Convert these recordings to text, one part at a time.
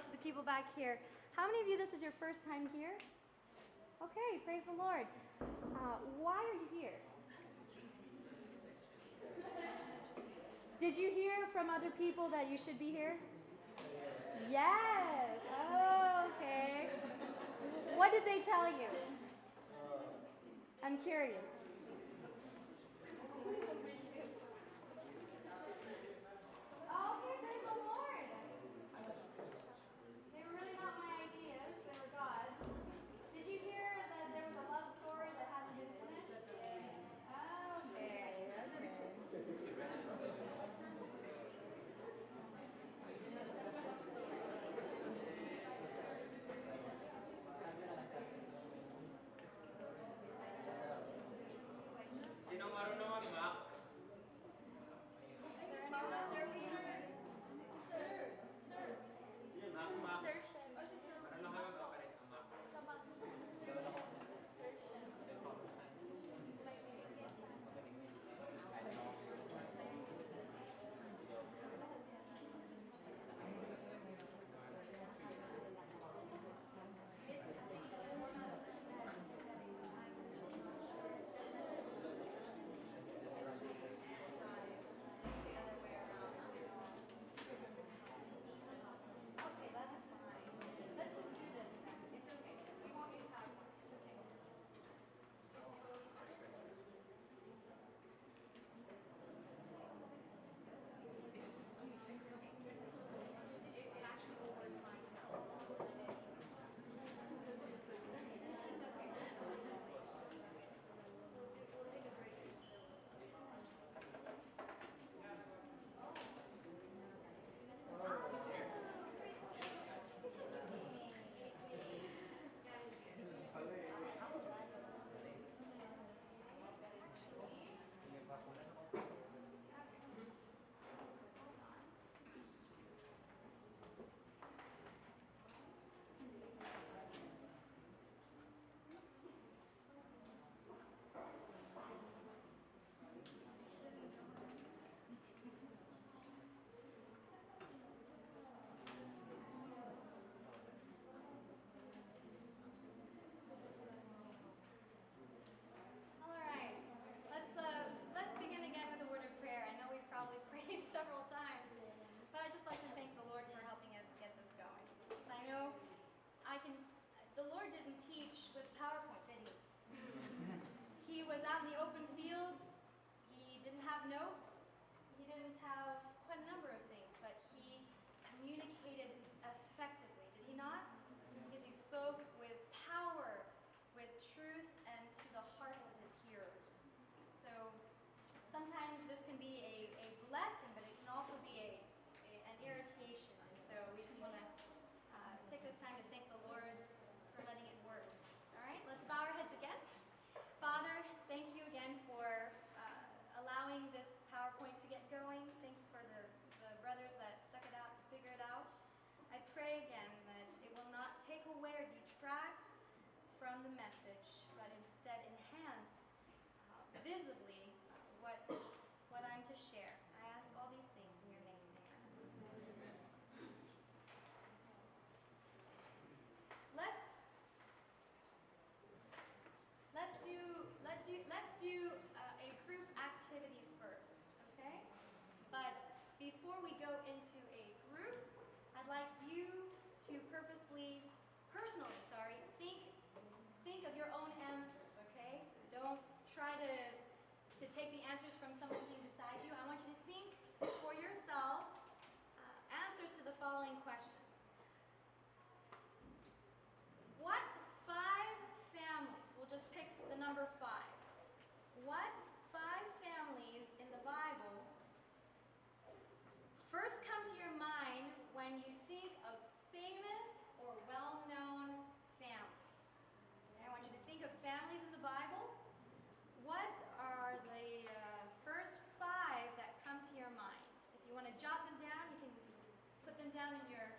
to the people back here. How many of you, this is your first time here? Okay, praise the Lord. Why are you here? Did you hear from other people that you should be here? Yes. Oh, okay. What did they tell you? I'm curious. Okay, praise the Lord. They were really not my ideas, they were God's. Did you hear that there was a love story that hadn't been finished? Okay, okay. Sino marunong mag-Mac? Is there anyone else? Mac. Sir. Marunong kayo mag-operate ng Mac. Okay, that's fine. Let's just do this then. It's okay. We won't use PowerPoint. It's okay. It actually will work fine. It's okay. We'll take a break. All right, let's begin again with a word of prayer. I know we've probably prayed several times, but I'd just like to thank the Lord for helping us get this going. I know the Lord didn't teach with PowerPoint, did he? He was out in the open fields. He didn't have notes. He didn't have quite a number of things, but he communicated effectively, did he not? Because he spoke with power, with truth, and to the hearts of his hearers. So sometimes this can be a blessing, but it can also be an irritation. And so we just want to take this time to thank the Lord for letting it work. All right, let's bow our heads again. Father, thank you again for allowing this PowerPoint to get going. Thank you for the brothers that stuck it out to figure it out. I pray again that it will not take away or detract from the message, but instead enhance visibly what I'm to share. I ask all these things in your name. Amen. Let's do a group activity first, okay? But before we go into a group, I'd like you to personally, think of your own answers, okay? Don't try to take the answers from someone sitting beside you. I want you to think for yourselves answers to the following questions. What 5 families, we'll just pick the number 5. What 5 families in the Bible first come to your mind when you think of famous or well-known families? Okay, I want you to think of families in the Bible. What are the first 5 that come to your mind? If you want to jot them down, you can put them down in your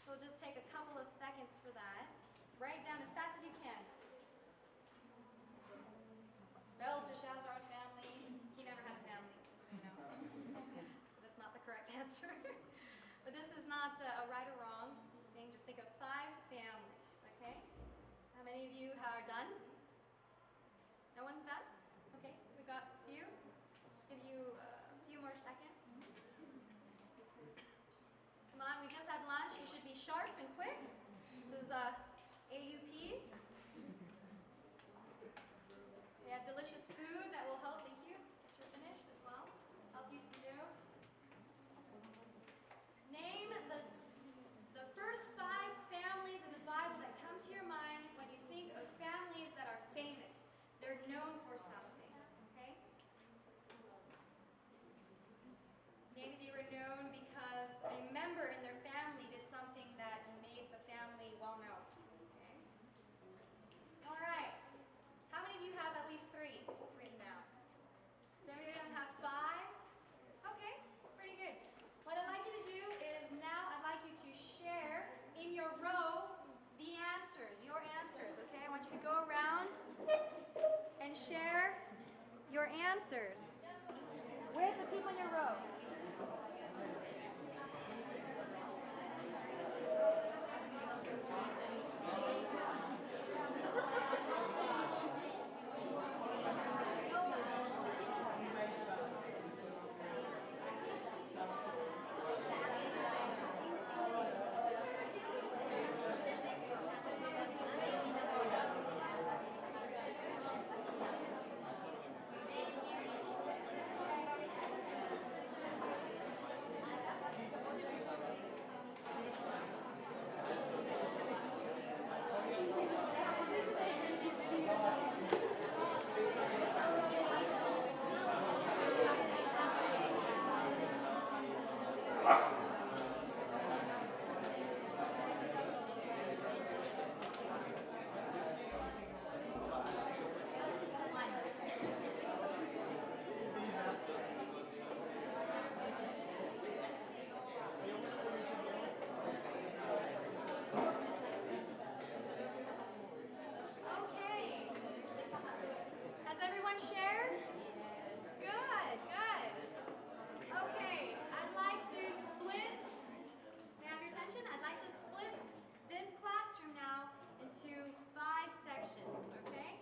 So we'll just take a couple of seconds for that. Write down as fast as you can. Belteshazzar's family. He never had a family, just so you know. So that's not the correct answer. But this is not a right or wrong thing. Just think of 5 families, okay? How many of you are done? No one's done? Okay, we got a few. Just give you a few more seconds. Come on, we just had lunch. You should be sharp and quick. This is AUP. They have delicious food that will help. Thank you. Once you're finished as well. Help you to do. Name the first 5 families in the Bible that come to your mind when you think of families that are famous. They're known for something. Okay? Maybe they were known because a member in their family did something that made the family well known. Okay? All right. How many of you have at least 3 written down? Does everyone have 5? Okay, pretty good. What I'd like you to do is now I'd like you to share in your row the answers, your answers, okay? I want you to go around and share your answers with the people in your row. Shared? Good, good. Okay, I'd like to split, may I have your attention? I'd like to split this classroom now into 5 sections, okay?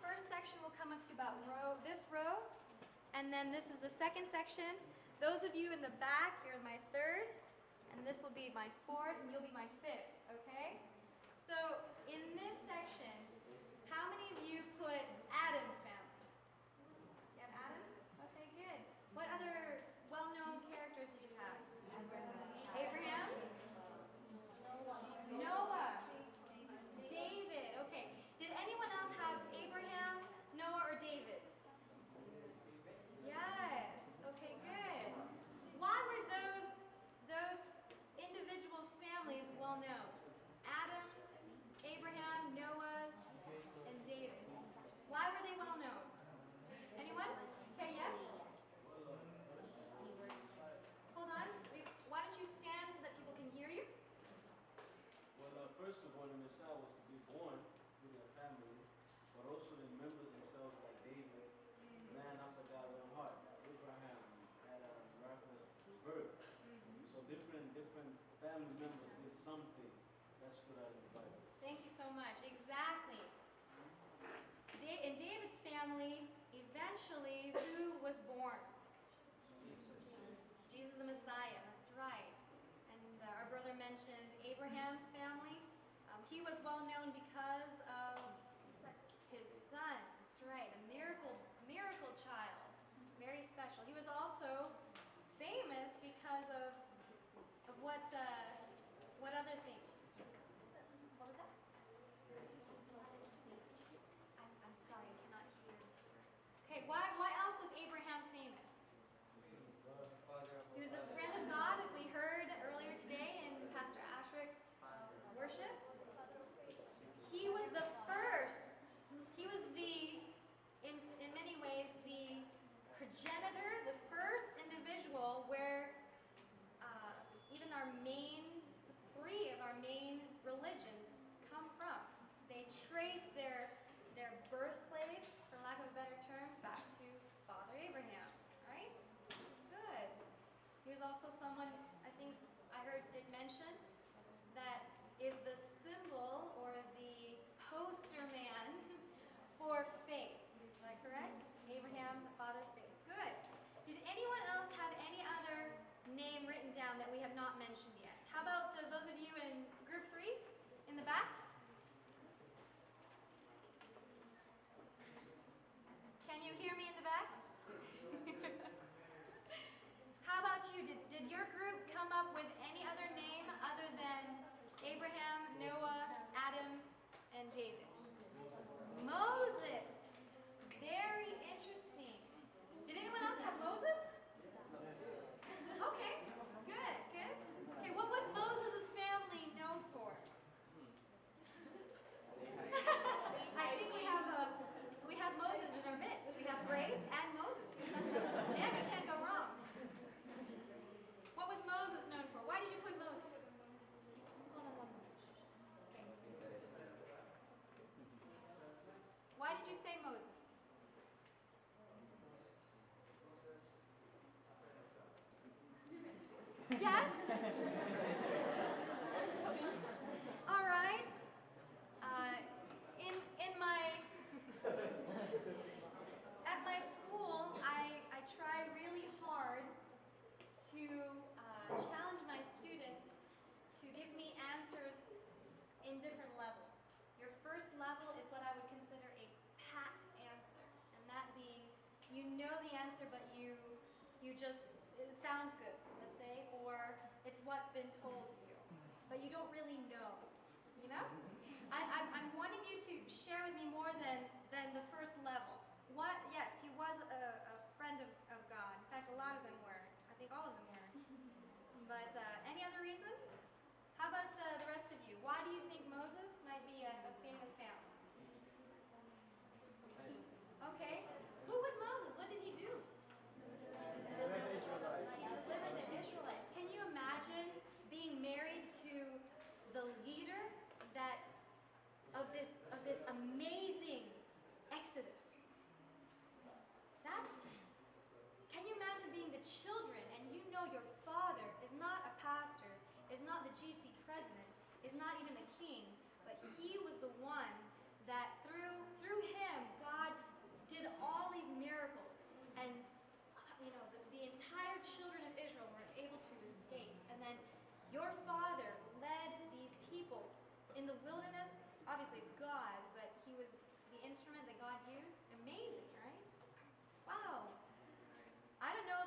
First section will come up to about this row, and then this is the second section. Those of you in the back, you're my 3rd, and this will be my 4th, and you'll be my 5th, okay? So, in this section, how many of you put Adam's family? Do you have Adam? Okay, good. What other well-known characters did you have? Abraham's? Noah. David. Okay. Did anyone else have Abraham, Noah, or David? Yes. Okay, good. Why were those individuals' families well known? Adam, Abraham, Noah's, and David. Why were they well known? Anyone? Okay, yes? Hold on. Why don't you stand so that people can hear you? Well, first of all, in the South was to be born to their family, but also they members themselves like David, man after God's own heart. Abraham had a miraculous birth. So different family members did something that stood out in the Bible. Thank you so much. Exactly. In David's family, eventually, who was born? Jesus the Messiah, that's right. And our brother mentioned Abraham's family. He was well known because of his son. That's right, a miracle child. Very special. He was also famous because of what other thing? What was that? I'm sorry, I cannot hear. Okay, why else was Abraham famous? He was the friend of God, as we heard earlier today in Pastor Ashrick's worship. He was the first. He was in many ways, the progenitor, the first individual where even our main He was also someone, I think I heard it mentioned, that is the symbol or the poster man for faith. Is that correct? Abraham, the father of faith. Good. Did anyone else have any other name written down that we have not mentioned yet? How about those of you in group 3 in the back? Can you hear me in the back? How about you? Did your group come up with any other name other than Abraham, Noah, Adam, and David? Moses. Very interesting. Did anyone else have Moses? Okay, good, good. Okay, what was Moses' family known for? I think we have Moses in our midst. We have Grace and Moses. And we can't go wrong. What was Moses known for? Why did you put Moses? Hold on one moment. Why did you say Moses? Yes? All right. In my at my school, I try really hard to challenge my students to give me answers in different levels. Your first level is what I would consider a pat answer, and that being you know the answer, but you just it sounds good, let's say, or it's what's been told to you, but you don't really know. You know? I'm wanting you to share with me more than the first level. What? Yes, he was a friend of God. In fact, a lot of them were. I think all of them were. But any other reason? How about the rest of you? Why do you think Moses might be a famous family? Okay. Who was Moses? What did he do? He delivered the Israelites. Can you imagine being married to the leader of this amazing Exodus? Can you imagine being the children and you know your father is not a pastor, is not the GC president, is not even a king, but he was the one that through him God did all these miracles, and the entire children of Israel were able to escape. And then your father led these people in the wilderness. Obviously it's God, but he was the instrument that God used. Amazing, right? Wow. I don't know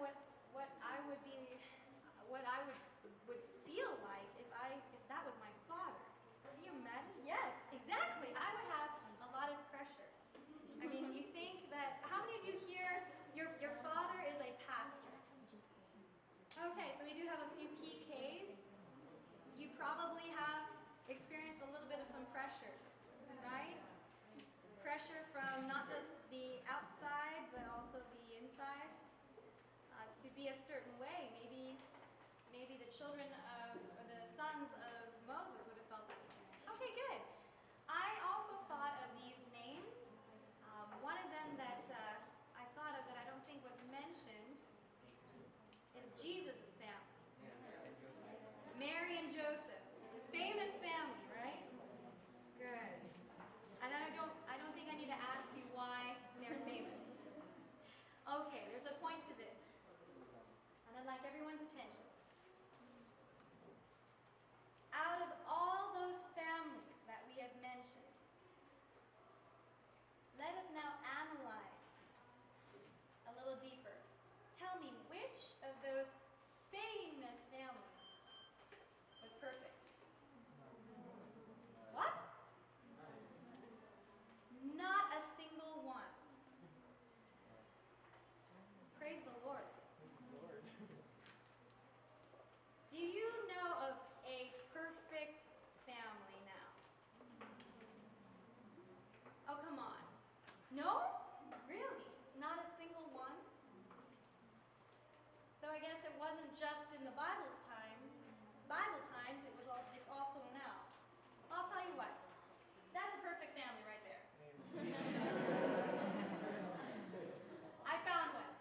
what I would be, what I would feel like if that was my father. Can you imagine? Yes, exactly. I would have a lot of pressure. I mean, you think that, how many of you here, your father is a pastor? Okay, so we do have a few PKs. You probably have experienced a little bit of some pressure, right? Pressure from not just the outside, but also the inside, to be a certain way. Maybe the children or the sons of Moses would have felt that way. Okay, good. I also thought of these names. One of them that I thought of that I don't think was mentioned is Jesus' family. Mary and Joseph. Famous family, right? Good. And I don't think I need to ask you why they're famous. Okay, there's a point to this. And I'd like everyone's attention. Out of all those families that we have mentioned, let us now analyze a little deeper. Tell me, which of those famous families was perfect? What? Not a single one. Praise the Lord. Do you know of a perfect family now? Oh, come on. No? Really? Not a single one? So I guess it wasn't just in the Bible times, it's also now. I'll tell you what. That's a perfect family right there. I found one.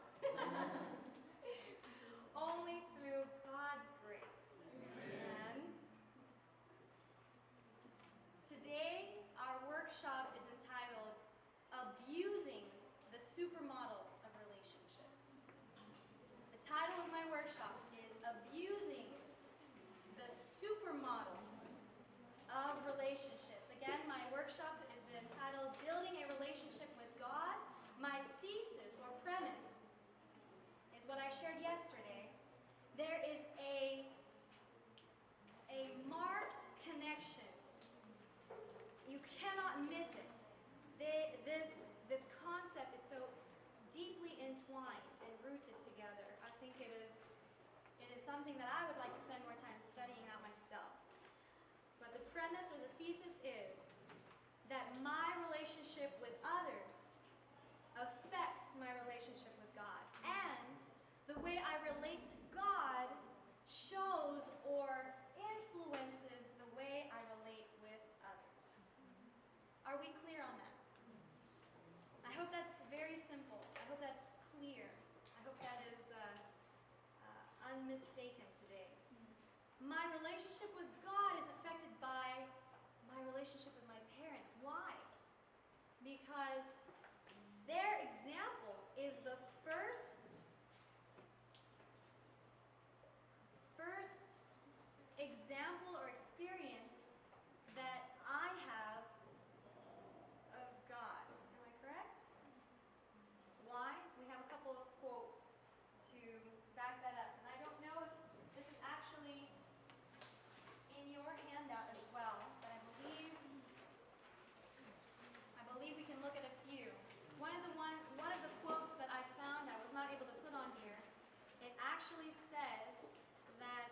workshop is abusing the supermodel of relationships. Again, my workshop is entitled Building a Relationship with God. My thesis or premise is what I shared yesterday. There is a marked connection. You cannot miss it. This concept is so deeply entwined and rooted together. I think it is something that I would like to spend more time studying out myself. But the premise or the thesis is that my relationship with others affects my relationship with God. And the way I relate to God shows or influences the way I relate with others. Are we clear on that? I hope that's very simple. I hope that's clear. I hope that is unmistaken today. My relationship with God is affected by my relationship with my parents. Why? Because their example is the first example or experience that I have of God. Am I correct? Why? We have a couple of quotes to back that up. And I don't know if this is actually in your handout as well, but I believe we can look at a few. One of the quotes that I found I was not able to put on here, it actually says that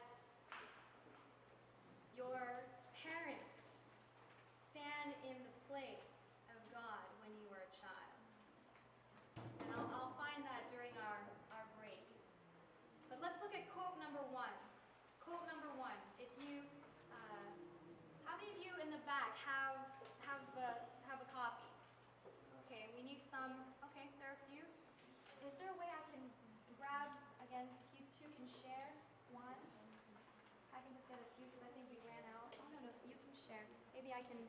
your parents stand in the place of God when you were a child. And I'll find that during our break. But let's look at quote number one. Quote number one. If you, how many of you in the back have a copy? Okay, we need some. Okay, there are a few. Is there a way I can grab again? If you two can share one, I can just get a few because I think we ran out. Oh no, you can share. Maybe I can